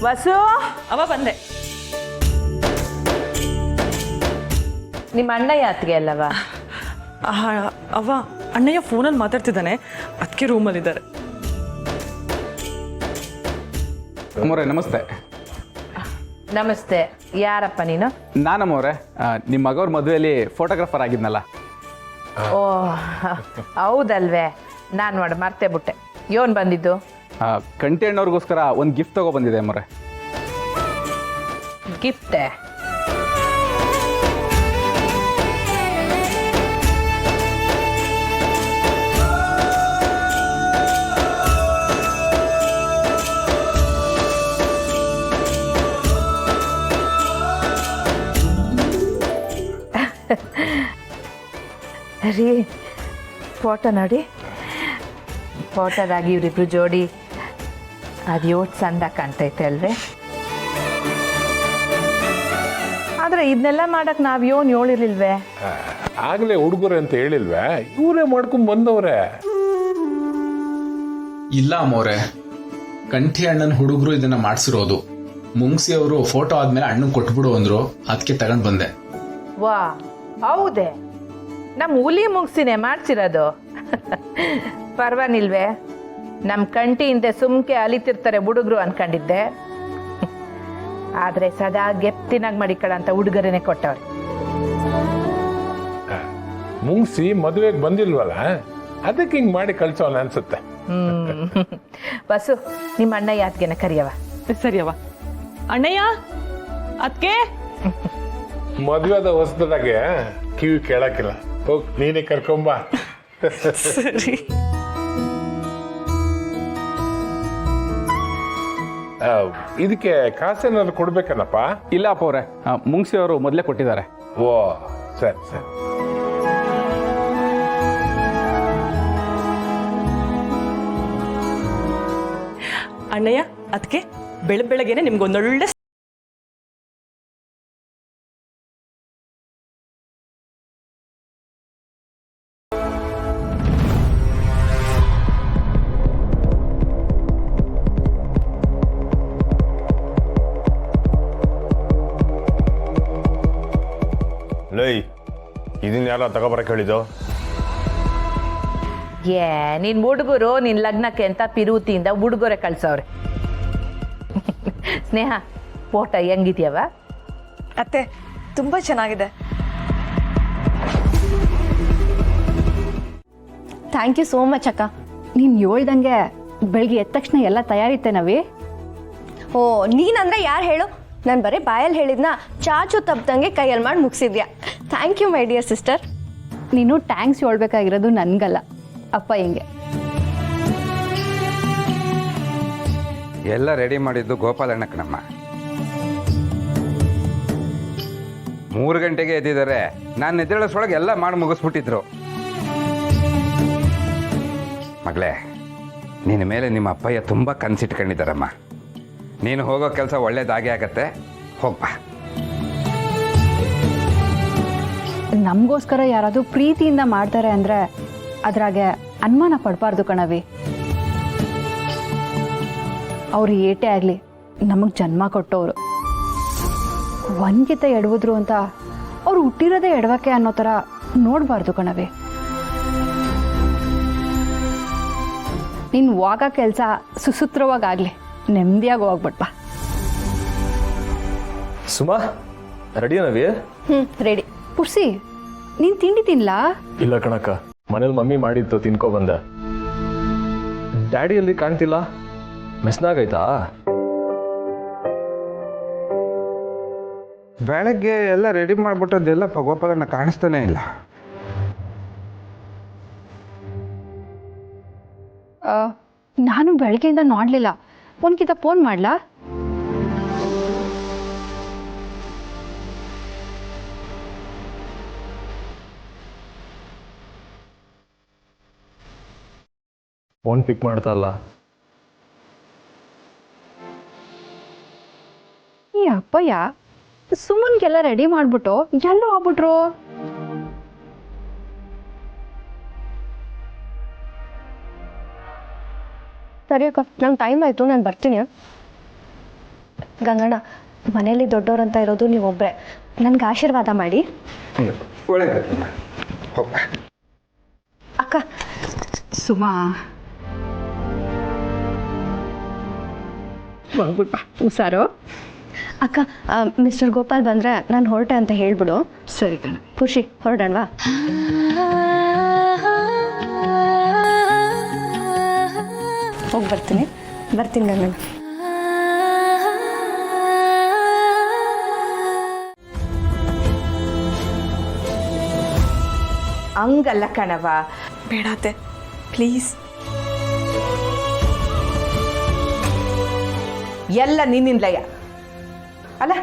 ವಸು, ಅವ ಬಂದೆ. ನಿಮ್ಮ ಅಣ್ಣ ಯಾತ್ಗೆ ಅಲ್ಲವ? ಅವ ಅಣ್ಣಯ್ಯ ಫೋನಲ್ಲಿ ಮಾತಾಡ್ತಿದ್ದಾನೆ, ಅದಕ್ಕೆ ರೂಮಲ್ಲಿದ್ದಾರೆ. ಅಮ್ಮೋರೆ ನಮಸ್ತೆ. ನಮಸ್ತೆ. ಯಾರಪ್ಪ ನೀನು? ನಾನಮ್ಮೋರೆ, ನಿಮ್ಮ ಮಗವ್ರ ಮದುವೆಯಲ್ಲಿ ಫೋಟೋಗ್ರಾಫರ್ ಆಗಿದ್ನಲ್ಲ. ಓ ಹೌದಲ್ವೇ, ನಾನು ನೋಡಿ ಮರ್ತೇ ಬಿಟ್ಟೆ. ಯೋನ್ ಬಂದಿದ್ದು? ಕಂಟಿ ಅಣ್ಣವ್ರಿಗೋಸ್ಕರ ಒಂದು ಗಿಫ್ಟ್ ತಗೋ ಬಂದಿದೆ ಅಮ್ಮೋರೆ. ಗಿಫ್ಟೇ? ರೀ, ಫೋಟೋ ನೋಡಿ. ಫೋಟೋದಾಗಿ ಇವರಿಬ್ರು ಜೋಡಿ ಅದು ಯೋಟ್ ಚಂದ ಕಾಣ್ತೈತೆ ಅಲ್ವೇ? ಆದರೆ ಇದನ್ನೆಲ್ಲ ಮಾಡಕ್ಕೆ ನಾವು ಯೋನ್ ಹೇಳಿರ್ಲಿಲ್ವೇ? ಆಗಲೇ ಹುಡುಗರು ಅಂತ ಹೇಳಿಲ್ವೇ? ಇವರೇ ಮಾಡ್ಕೊಂಡ್ ಬಂದವ್ರೆ. ಇಲ್ಲ ಅಮ್ಮೋರೆ, ಕಂಠಿ ಅಣ್ಣನ ಹುಡುಗರು ಇದನ್ನ ಮಾಡಿಸಿರೋದು. ಮುಂಗ್ಸಿ ಅವರು ಫೋಟೋ ಆದ್ಮೇಲೆ ಅಣ್ಣನ್ ಕೊಟ್ಬಿಡು ಅಂದ್ರು, ಅದಕ್ಕೆ ತಗೊಂಡ್ ಬಂದೆ. ವಾ, ಹೌದೇ? ನಮ್ಮ ಹುಲಿ ಮುಗಿಸಿನೇ ಮಾಡ್ಸಿರೋದು. ಪರ್ವಾನಿಲ್ವೇ? ನಮ್ಮ ಕಂಟಿ ಹಿಂದೆ ಸುಮ್ಕೆ ಅಲಿತಿರ್ತಾರೆ ಹುಡುಗರು ಅನ್ಕೊಂಡಿದ್ದೆ. ಆದರೆ ಸದಾ ಗೆಪ್ತಿನಾಗ ಮಾಡಿಕೊಳ್ಳಂತ ಹುಡುಗರನ್ನೇ ಕೊಟ್ಟವ್ರೆ. ಮುಂಗ್ಸಿ ಮದುವೆಗೆ ಬಂದಿಲ್ವಲ್ಲ, ಅದಕ್ಕೆ ಹಿಂಗ್ ಮಾಡಿ ಕಳ್ಸೋಣ ಅನ್ಸುತ್ತೆ. ಬಸ್ಸು, ನಿಮ್ಮ ಅಣ್ಣ ಯಾತ್ಗೆನ ಕರಿಯವ. ಸರಿಯವ. ಅಣ್ಣಯ್ಯ, ಅದಕ್ಕೆ ಮದುವೆದ ಹೊಸದಾಗೆ ಕಿವಿ ಕೇಳಕ್ಕಿಲ್ಲ. ಹೋಗ್ ನೀನೇ ಕರ್ಕೊಂಬ. ಸರಿ. ಇದಕ್ಕೆ ಕಾಸೇನಾದ್ರು ಕೊಡ್ಬೇಕನ್ನಪ್ಪ? ಇಲ್ಲ ಅಪ್ಪವ್ರೆ, ಮುಂಗ್ಸಿ ಅವರು ಮೊದಲೇ ಕೊಟ್ಟಿದ್ದಾರೆ. ಓ ಸರಿ ಸರಿ. ಅಣ್ಣಯ್ಯ, ಅದಕ್ಕೆ ಬೆಳಗ್ಗೆನೆ ನಿಮ್ಗೊಂದೊಳ್ಳೆ ಲೈ, ಇದನ್ನ ಯಾರ ತಗೋಬರಕ್ಕೆ ಹೇಳಿದ್ದು? ನಿನ್ ಹುಡುಗರು ನಿನ್ ಲಗ್ನಕ್ಕೆ ಅಂತ ಪಿರುತಿಯಿಂದ ಹುಡುಗರೆ ಕಳ್ಸವ್ರೆ. ಸ್ನೇಹ, ಫೋಟೋ ಹೆಂಗಿದ್ಯವ? ಅತ್ತೆ, ತುಂಬ ಚೆನ್ನಾಗಿದೆ. ಥ್ಯಾಂಕ್ ಯು ಸೋ ಮಚ್ ಅಕ್ಕ. ನೀನು ಹೇಳ್ದಂಗೆ ಬೆಳಗ್ಗೆ ಎದ್ದ ತಕ್ಷಣ ಎಲ್ಲ ತಯಾರಿತ್ತೆ ನವಿ. ಓ, ನೀನಂದ್ರೆ ಯಾರು ಹೇಳು? ನಾನು ಬರೀ ಬಾಯಲ್ಲಿ ಹೇಳಿದ್ನ ಚಾಚು ತಪ್ಪದಂಗೆ ಕೈಯಲ್ಲಿ ಮಾಡಿ ಮುಗಿಸಿದ್ಯಾ. Thank you my dear sister. ನೀನು ಟ್ಯಾಂಕ್ಸ್ ಹೇಳ್ಬೇಕಾಗಿರೋದು ನನಗಲ್ಲ, ಅಪ್ಪ ಹಿಂಗೆ. ಎಲ್ಲ ರೆಡಿ ಮಾಡಿದ್ದು ಗೋಪಾಲಣ್ಣ ಕಣಮ್ಮ. 3 ಗಂಟೆಗೆ ಎದ್ದಿದ್ದಾರೆ. ನಾನು ನಿದ್ರೆಳಸೊಳಗೆ ಎಲ್ಲ ಮಾಡಿ ಮುಗಿಸ್ಬಿಟ್ಟಿದ್ರು. ಮಗಳೇ, ನಿನ್ನ ಮೇಲೆ ನಿಮ್ಮ ಅಪ್ಪಯ್ಯ ತುಂಬ ಕನಸಿಟ್ಕೊಂಡಿದ್ದಾರಮ್ಮ. ನೀನು ಹೋಗೋ ಕೆಲಸ ಒಳ್ಳೇದಾಗೆ ಆಗತ್ತೆ. ಹೋಗ್ಬಾ. ನಮಗೋಸ್ಕರ ಯಾರಾದರೂ ಪ್ರೀತಿಯಿಂದ ಮಾಡ್ತಾರೆ ಅಂದರೆ ಅದ್ರಾಗೆ ಅನುಮಾನ ಪಡಬಾರ್ದು ಕಣವಿ. ಅವ್ರು ಏಟೇ ಆಗಲಿ ನಮಗೆ ಜನ್ಮ ಕೊಟ್ಟವರು. ಒಂದ್ಗಿತ ಎಡವಿದ್ರು ಅಂತ ಅವ್ರು ಹುಟ್ಟಿರೋದೇ ಎಡವಕ್ಕೆ ಅನ್ನೋ ಥರ ನೋಡಬಾರ್ದು ಕಣವಿ. ನೀನು ಹೋಗೋ ಕೆಲಸ ಸುಸೂತ್ರವಾಗಲಿ, ನೆಮ್ಮದಿಯಾಗಿ ಹೋಗ್ಬಿಟ್ಬಾ. ಸುಮಾ, ರೆಡಿ ನವಿ? ರೆಡಿ. ಪುರ್ಸಿ, ನೀನು ತಿಂಡಿ ತಿನ್ಲಾ? ಇಲ್ಲ ಕಣಕ್ಕ, ಮನೇಲಿ ಮಮ್ಮಿ ಮಾಡಿತ್ತು ತಿನ್ಕೊ ಬಂದೆ. ಡ್ಯಾಡಿಯಲ್ಲಿ ಕಾಣ್ತಿಲ್ಲ, ಮೆಸ್ನಾಗೈತಾ? ಬೆಳಗ್ಗೆ ಎಲ್ಲ ರೆಡಿ ಮಾಡಿಬಿಟ್ಟದ್ದೆಲ್ಲ ಗೋಪಾಲಣ್ಣ ಕಾಣಿಸ್ತಾನೆ ಇಲ್ಲ. ನಾನು ಬೆಳಗ್ಗೆಯಿಂದ ನೋಡಲಿಲ್ಲ. ಒಂದ್ಕಿತ ಫೋನ್ ಮಾಡ್ಲಾ? ಫೋನ್ ಪಿಕ್ ಮಾಡ್ತಲ್ಲ. ಈ ಅಪ್ಪಯ್ಯ ಸುಮನ್ಗೆಲ್ಲ ರೆಡಿ ಮಾಡ್ಬಿಟ್ಟು ಎಲ್ಲೋ ಆಗ್ಬಿಟ್ರು. ಸರಿ ಅಕ್ಕ, ನಂಗೆ ಟೈಮ್ ಆಯಿತು, ನಾನು ಬರ್ತೀನಿ. ಗಂಗಣ್ಣ ಮನೇಲಿ ದೊಡ್ಡೋರಂತ ಇರೋದು ನೀವೊಬ್ಬರೇ, ನನಗೆ ಆಶೀರ್ವಾದ ಮಾಡಿ. ಒಳ್ಳೆಯದು. ಅಕ್ಕ ಸುಮಾ ಹುಷಾರು. ಅಕ್ಕ ಮಿಸ್ಟರ್ ಗೋಪಾಲ್ ಬಂದರೆ ನಾನು ಹೊರಟೆ ಅಂತ ಹೇಳ್ಬಿಡು. ಸರಿ ಕಣ. ಖುಷಿ ಹೊರಡೋಣವಾ? ಹೋಗಿ ಬರ್ತೀನಿ ಗಂಗಣ್ಣ. ಹಂಗಲ್ಲ ಕಣವ. ಬೇಡ ಅತ್ತೆ ಪ್ಲೀಸ್. ಎಲ್ಲ ನಿನ್ನಿಂದಲಯ್ಯ. ಅಲ್ಲ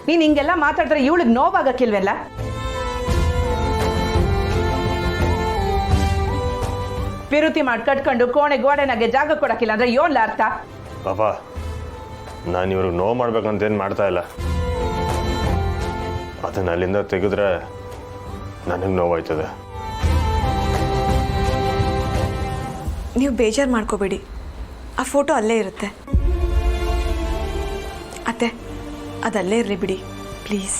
ನೀನು ಹಿಂಗೆಲ್ಲ ಮಾತಾಡಿದ್ರೆ ಇವಳಿಗೆ ನೋವಾಗಕ್ಕಿಲ್ವೆಲ್ಲ? ಪಿರುತಿ ಮಾಡಿ ಕಟ್ಕೊಂಡು ಕೋಣೆ ಗೋಡೆನಾಗೆ ಜಾಗ ಕೊಡಕ್ಕಿಲ್ಲ ಅಂದ್ರೆ ಯೋನ್ಲ ಅರ್ಥ? ಪಾಪ ನಾನು ಇವ್ರಿಗೆ ನೋವು ಮಾಡ್ಬೇಕಂತೇನು ಮಾಡ್ತಾ ಇಲ್ಲ. ಅದನ್ನ ಅಲ್ಲಿಂದ ತೆಗೆದ್ರೆ ನನಗೆ ನೋವಾಯ್ತದೆ. ನೀವು ಬೇಜಾರು ಮಾಡ್ಕೋಬೇಡಿ, ಆ ಫೋಟೋ ಅಲ್ಲೇ ಇರುತ್ತೆ. ಅತ್ತೆ ಅದಲ್ಲೇ ಇರಲಿ ಬಿಡಿ ಪ್ಲೀಸ್.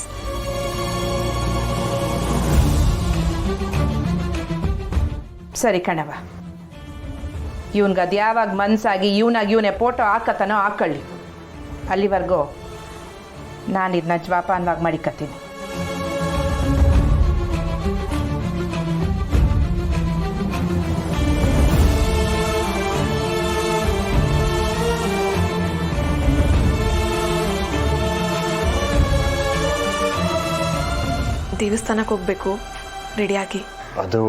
ಸರಿ ಕಣವ, ಇವನ್ಗೆ ಅದು ಯಾವಾಗ ಮನ್ಸಾಗಿ ಇವನೇ ಫೋಟೋ ಹಾಕತ್ತಾನೋ ಹಾಕೊಳ್ಳಿ. ಅಲ್ಲಿವರೆಗೂ ನಾನು ಇದನ್ನ ಜವಾಪಾನವಾಗಿ ಮಾಡಿಕತ್ತೀನಿ. ದೇವಸ್ಥಾನಕ್ಕೆ ಹೋಗ್ಬೇಕು, ರೆಡಿಯಾಗಿ. ಅದು